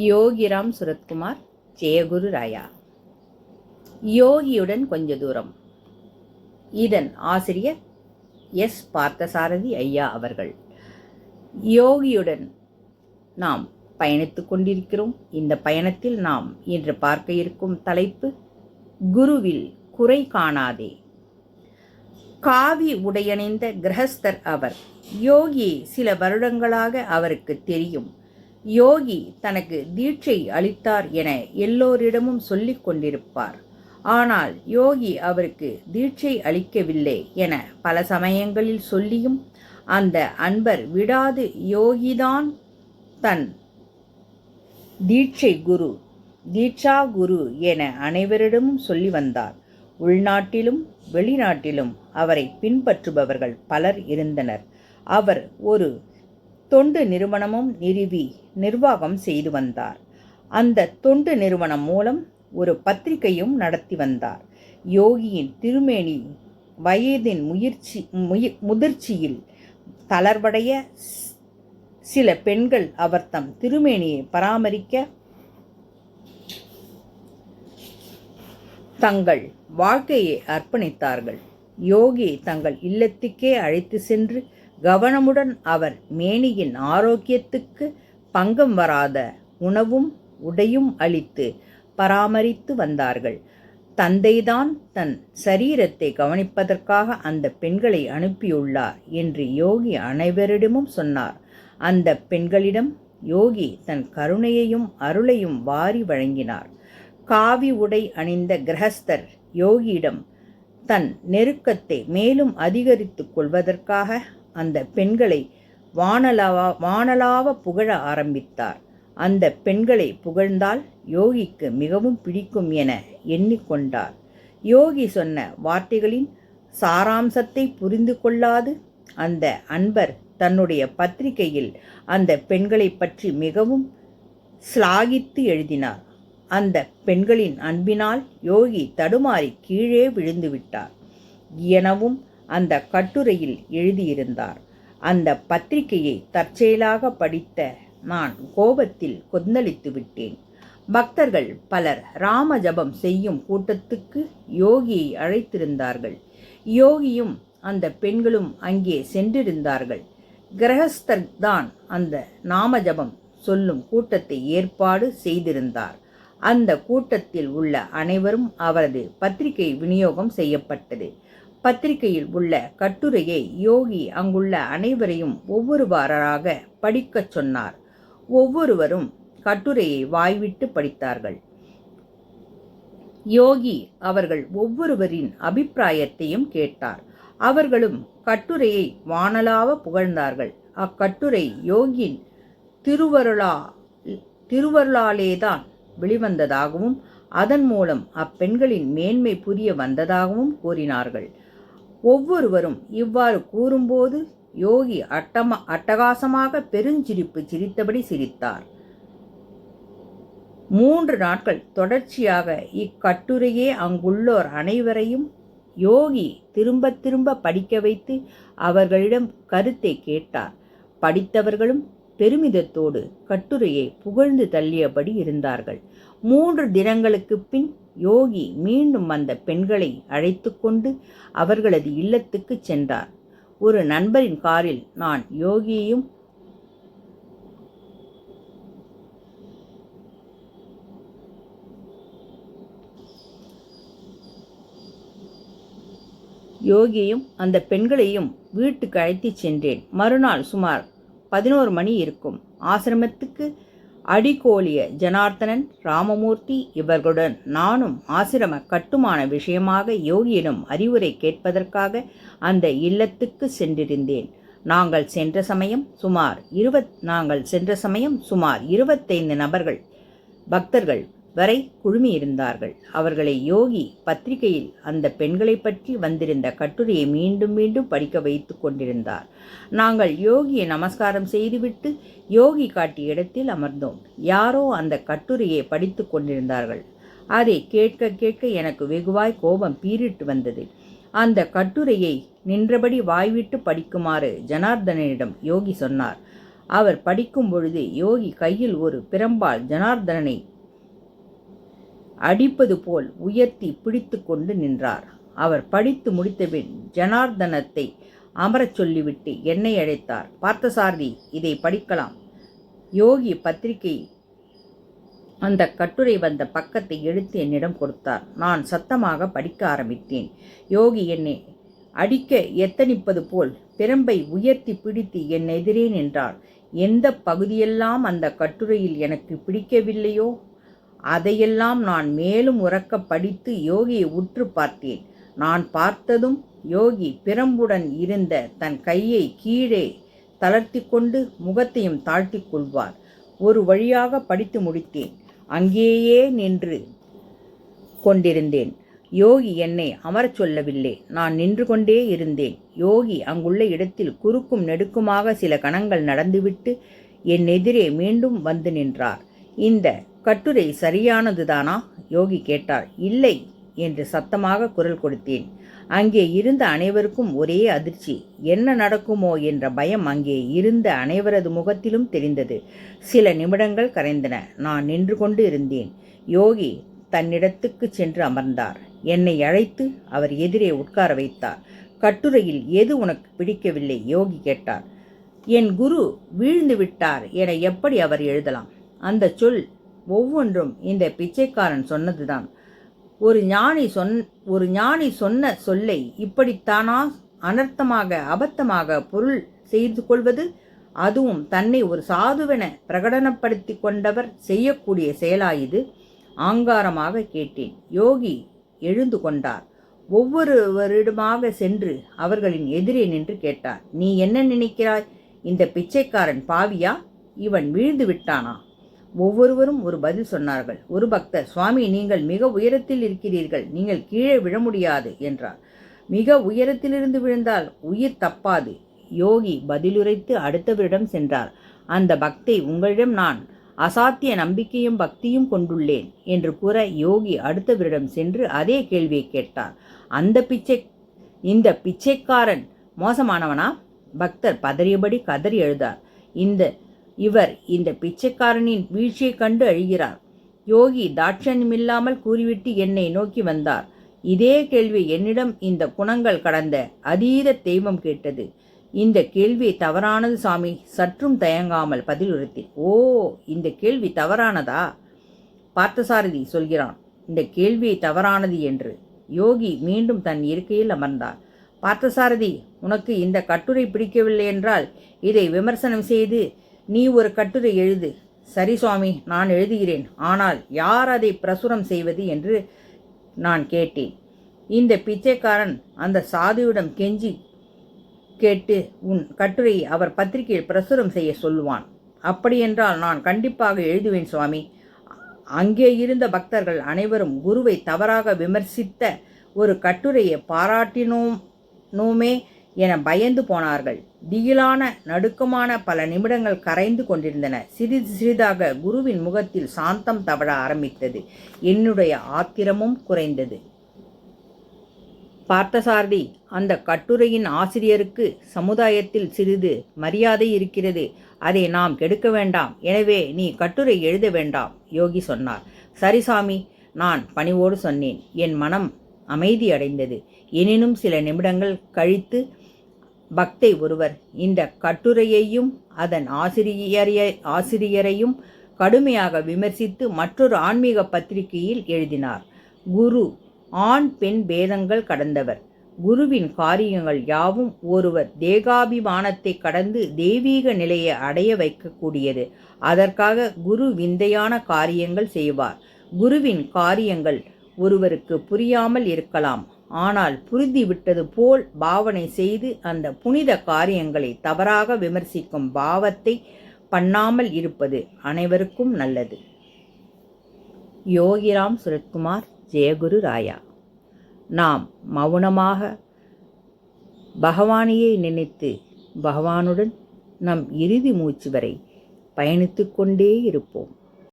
யோகிராம் சுரத்குமார், ஜெயகுரு ராயா. யோகியுடன் கொஞ்ச தூரம். இதன் ஆசிரியர் எஸ். பார்த்தசாரதி ஐயா அவர்கள். யோகியுடன் நாம் பயணித்துக் கொண்டிருக்கிறோம். இந்த பயணத்தில் நாம் இன்று பார்க்க இருக்கும் தலைப்பு, குருவில் குறை காணாதே. காவி உடையணிந்த கிரகஸ்தர் அவர். யோகி சில வருடங்களாக அவருக்கு தெரியும். யோகி தனக்கு தீட்சை அளித்தார் என எல்லோரிடமும் சொல்லிக் கொண்டிருப்பார். ஆனால் யோகி அவருக்கு தீட்சை அளிக்கவில்லை என பல சமயங்களில் சொல்லியும் அந்த அன்பர் விடாது யோகிதான் தன் தீட்சா குரு என அனைவரிடமும் சொல்லி வந்தார். உள்நாட்டிலும் வெளிநாட்டிலும் அவரை பின்பற்றுபவர்கள் பலர் இருந்தனர். அவர் ஒரு தொண்டு நிறுவனமும் நிறுவி நிர்வாகம் செய்து வந்தார். அந்த தொண்டு நிறுவனம் மூலம் ஒரு பத்திரிகையும் நடத்தி வந்தார். யோகியின் திருமேனி வயதின் முதிர்ச்சியில் தளர்வடைய சில பெண்கள் அவர் தம் திருமேனியை பராமரிக்க தங்கள் வாழ்க்கையை அர்ப்பணித்தார்கள். யோகி தங்கள் இல்லத்துக்கே அழைத்து சென்று கவனமுடன் அவர் மேனியின் ஆரோக்கியத்துக்கு பங்கம் வராத உணவும் உடையும் அளித்து பராமரித்து வந்தார்கள். தந்தைதான் தன் சரீரத்தை கவனிப்பதற்காக அந்த பெண்களை அனுப்பியுள்ளார் என்று யோகி அனைவரிடமும் சொன்னார். அந்த பெண்களிடம் யோகி தன் கருணையையும் அருளையும் வாரி வழங்கினார். காவி உடை அணிந்த கிரகஸ்தர் யோகியிடம் தன் நெருக்கத்தை மேலும் அதிகரித்துக் கொள்வதற்காக அந்த பெண்களை வானலாவ புகழ ஆரம்பித்தார். அந்த பெண்களை புகழ்ந்தால் யோகிக்கு மிகவும் பிடிக்கும் என எண்ணிக்கொண்டார். யோகி சொன்ன வார்த்தைகளின் சாராம்சத்தை புரிந்து கொள்ளாது அந்த அன்பர் தன்னுடைய பத்திரிகையில் அந்த பெண்களை பற்றி மிகவும் சிலாகித்து எழுதினார். அந்த பெண்களின் அன்பினால் யோகி தடுமாறி கீழே விழுந்து விட்டார் எனவும் அந்த கட்டுரையில் எழுதியிருந்தார். அந்த பத்திரிகையை தற்செயலாக படித்த நான் கோபத்தில் கொந்தளித்து விட்டேன். பக்தர்கள் பலர் ராம ஜபம் செய்யும் கூட்டத்துக்கு யோகியை அழைத்திருந்தார்கள். யோகியும் அந்த பெண்களும் அங்கே சென்றிருந்தார்கள். கிரகஸ்தர் தான் அந்த நாம ஜபம் சொல்லும் கூட்டத்தை ஏற்பாடு செய்திருந்தார். அந்த கூட்டத்தில் உள்ள அனைவரும் அவரது பத்திரிகை விநியோகம் செய்யப்பட்டது. பத்திரிகையில் உள்ள கட்டுரையை யோகி அங்குள்ள அனைவரையும் ஒவ்வொருவராக படிக்கச் சொன்னார். ஒவ்வொருவரும் கட்டுரையை வாய்விட்டு படித்தார்கள். யோகி அவர்கள் ஒவ்வொருவரின் அபிப்பிராயத்தையும் கேட்டார். அவர்களும் கட்டுரையை வானலாவ புகழ்ந்தார்கள். அக்கட்டுரை யோகியின் திருவருளாலேதான் வெளிவந்ததாகவும் அதன் மூலம் அப்பெண்களின் மேன்மை புரிய வந்ததாகவும் கூறினார்கள். ஒவ்வொருவரும் இவ்வாறு கூறும்போது யோகி அட்டகாசமாக பெருஞ்சிரிப்பு சிரித்தபடி சிரித்தார். 3 நாட்கள் தொடர்ச்சியாக இக்கட்டுரையே அங்குள்ளோர் அனைவரையும் யோகி திரும்ப திரும்ப படிக்க வைத்து அவர்களிடம் கருத்தை கேட்டார். படித்தவர்களும் பெருமிதத்தோடு கட்டுரையை புகழ்ந்து தள்ளியபடி இருந்தார்கள். 3 தினங்களுக்கு பின் யோகி மீண்டும் அந்த பெண்களை அழைத்து கொண்டு அவர்களது இல்லத்துக்கு சென்றார். ஒரு நண்பரின் காரில் நான் யோகியையும் அந்த பெண்களையும் வீட்டுக்கு அழைத்துச் சென்றேன். மறுநாள் சுமார் 11 மணி இருக்கும். ஆசிரமத்துக்கு அடிகோலிய ஜனார்த்தனன், ராமமூர்த்தி இவர்களுடன் நானும் ஆசிரம கட்டுமான விஷயமாக யோகியிடம் அறிவுரை கேட்பதற்காக அந்த இல்லத்துக்கு சென்றிருந்தேன். நாங்கள் சென்ற சமயம் சுமார் 25 பக்தர்கள் வரை குழுமியிருந்தார்கள். அவர்களை யோகி பத்திரிகையில் அந்த பெண்களை பற்றி வந்திருந்த கட்டுரையை மீண்டும் மீண்டும் படிக்க வைத்து கொண்டிருந்தார். நாங்கள் யோகியை நமஸ்காரம் செய்துவிட்டு யோகி காட்டிய இடத்தில் அமர்ந்தோம். யாரோ அந்த கட்டுரையை படித்து கொண்டிருந்தார்கள். அதை கேட்க கேட்க எனக்கு வெகுவாய் கோபம் பீறிட்டு வந்தது. அந்த கட்டுரையை நின்றபடி வாய்விட்டு படிக்குமாறு ஜனார்தனனிடம் யோகி சொன்னார். அவர் படிக்கும் பொழுது யோகி கையில் ஒரு பிரம்பால் ஜனார்தனனை அடிப்பது போல் உயர்த்தி பிடித்து கொண்டு நின்றார். அவர் படித்து முடித்தபின் ஜனார்தனத்தை அமரச் சொல்லிவிட்டு என்னை அழைத்தார். பார்த்தசாரதி, இதை படிக்கலாம். யோகி பத்திரிகை அந்த கட்டுரை வந்த பக்கத்தை எடுத்து என்னிடம் கொடுத்தார். நான் சத்தமாக படிக்க ஆரம்பித்தேன். யோகி என்னை அடிக்க எத்தனிப்பது போல் பிரம்பை உயர்த்தி பிடித்து என் எதிரே நின்றார். எந்த பகுதியெல்லாம் அந்த கட்டுரையில் எனக்கு பிடிக்கவில்லையோ அதையெல்லாம் நான் மேலும் உரக்க படித்து யோகியை உற்று பார்த்தேன். நான் பார்த்ததும் யோகி பிரம்புடன் இருந்த தன் கையை கீழே தளர்த்தி கொண்டு முகத்தையும் தாழ்த்தி கொள்வார். ஒரு வழியாக படித்து முடித்தேன். அங்கேயே நின்று கொண்டிருந்தேன். யோகி என்னை அமரச் சொல்லவில்லை. நான் நின்று கொண்டே இருந்தேன். யோகி அங்குள்ள இடத்தில் குறுக்கும் நெடுக்குமாக சில கணங்கள் நடந்துவிட்டு என் எதிரே மீண்டும் வந்து நின்றார். இந்த கட்டுரை சரியானதுதானா? யோகி கேட்டார். இல்லை என்று சத்தமாக குரல் கொடுத்தேன். அங்கே இருந்த அனைவருக்கும் ஒரே அதிர்ச்சி. என்ன நடக்குமோ என்ற பயம் அங்கே இருந்த அனைவரது முகத்திலும் தெரிந்தது. சில நிமிடங்கள் கரைந்தன. நான் நின்று கொண்டு இருந்தேன். யோகி தன்னிடத்துக்கு சென்று அமர்ந்தார். என்னை அழைத்து அவர் எதிரே உட்கார வைத்தார். கட்டுரையில் எது உனக்கு பிடிக்கவில்லை? யோகி கேட்டார். என் குரு வீழ்ந்து விட்டார் என எப்படி அவர் எழுதலாம்? அந்த சொல் ஒவ்வொன்றும் இந்த பிச்சைக்காரன் சொன்னதுதான். ஒரு ஞானி சொன்ன சொல்லை இப்படித்தானா அனர்த்தமாக அபத்தமாக பொருள் செய்து கொள்வது? அதுவும் தன்னை ஒரு சாதுவென பிரகடனப்படுத்தி கொண்டவர் செய்யக்கூடிய செயலாயுது? ஆங்காரமாக கேட்டேன். யோகி எழுந்து கொண்டார். ஒவ்வொருவரிடமாக சென்று அவர்களின் எதிரே நின்று கேட்டார். நீ என்ன நினைக்கிறாய்? இந்த பிச்சைக்காரன் பாவியா? இவன் வீழ்ந்து விட்டானா? ஒவ்வொருவரும் ஒரு பதில் சொன்னார்கள். ஒரு பக்தர், சுவாமி, நீங்கள் மிக உயரத்தில் இருக்கிறீர்கள், நீங்கள் கீழே விழ முடியாது என்றார். மிக உயரத்திலிருந்து விழுந்தால் உயிர் தப்பாது. யோகி பதிலுரைத்து அடுத்தவரிடம் சென்றார். அந்த பக்தை, உங்களிடம் நான் அசாத்திய நம்பிக்கையும் பக்தியும் கொண்டுள்ளேன் என்று கூற யோகி அடுத்தவரிடம் சென்று அதே கேள்வியை கேட்டார். இந்த பிச்சைக்காரன் மோசமானவனா? பக்தர் பதறியபடி கதறி எழுதார். இவர் இந்த பிச்சைக்காரனின் வீழ்ச்சியைக் கண்டு அழுகிறார். யோகி தாட்சண்யமில்லாமல் கூறிவிட்டு என்னை நோக்கி வந்தார். இதே கேள்வி என்னிடம் இந்த குணங்கள் கடந்த அதீத தெய்வம் கேட்டது. இந்த கேள்வி தவறானது சாமி. சற்றும் தயங்காமல் பதிலுரைத்தேன். ஓ, இந்த கேள்வி தவறானதா? பார்த்தசாரதி சொல்கிறான் இந்த கேள்வி தவறானது என்று. யோகி மீண்டும் தன் இருக்கையில் அமர்ந்தார். பார்த்தசாரதி, உனக்கு இந்த கட்டுரை பிடிக்கவில்லை என்றால் இதை விமர்சனம் செய்து நீ ஒரு கட்டுரை எழுது. சரி சுவாமி, நான் எழுதுகிறேன். ஆனால் யார் அதை பிரசுரம் செய்வது என்று நான் கேட்டேன். இந்த பிச்சைக்காரன் அந்த சாதுவிடம் கெஞ்சி கேட்டு உன் கட்டுரையை அவர் பத்திரிகையில் பிரசுரம் செய்ய சொல்லுவான். அப்படியென்றால் நான் கண்டிப்பாக எழுதுவேன் சுவாமி. அங்கே இருந்த பக்தர்கள் அனைவரும் குருவை தவறாக விமர்சித்த ஒரு கட்டுரையை பாராட்டினோமே என பயந்து போனார்கள். திகிலான நடுக்கமான பல நிமிடங்கள் கரைந்து கொண்டிருந்தன. சிறிது சிறிதாக குருவின் முகத்தில் சாந்தம் தவழ ஆரம்பித்தது. என்னுடைய ஆத்திரமும் குறைந்தது. பார்த்தசாரதி, அந்த கட்டுரையின் ஆசிரியருக்கு சமுதாயத்தில் சிறிது மரியாதை இருக்கிறது. அதை நாம் கெடுக்க வேண்டாம். எனவே நீ கட்டுரை எழுத வேண்டாம், யோகி சொன்னார். சரி சாமி, நான் பணிவோடு சொன்னேன். என் மனம் அமைதி அடைந்தது. எனினும் சில நிமிடங்கள் கழித்து பக்தை ஒருவர் இந்த கட்டுரையையும் அதன் ஆசிரியரையும் கடுமையாக விமர்சித்து மற்றொரு ஆன்மீக பத்திரிகையில் எழுதினார். குரு ஆண் பெண் பேதங்கள் கடந்தவர். குருவின் காரியங்கள் யாவும் ஒருவர் தேகாபிமானத்தை கடந்து தெய்வீக நிலையை அடைய வைக்கக்கூடியது. அதற்காக குரு விந்தையான காரியங்கள் செய்வார். குருவின் காரியங்கள் ஒருவருக்கு புரியாமல் இருக்கலாம். ஆனால் புரிந்துவிட்டது போல் பாவனை செய்து அந்த புனித காரியங்களை தவறாக விமர்சிக்கும் பாவத்தை பண்ணாமல் இருப்பது அனைவருக்கும் நல்லது. யோகிராம் சுரத்குமார், ஜெயகுரு ராயா. நாம் மௌனமாக பகவானையே நினைத்து பகவானுடன் நம் இறுதி மூச்சு வரை பயணித்து கொண்டே இருப்போம்.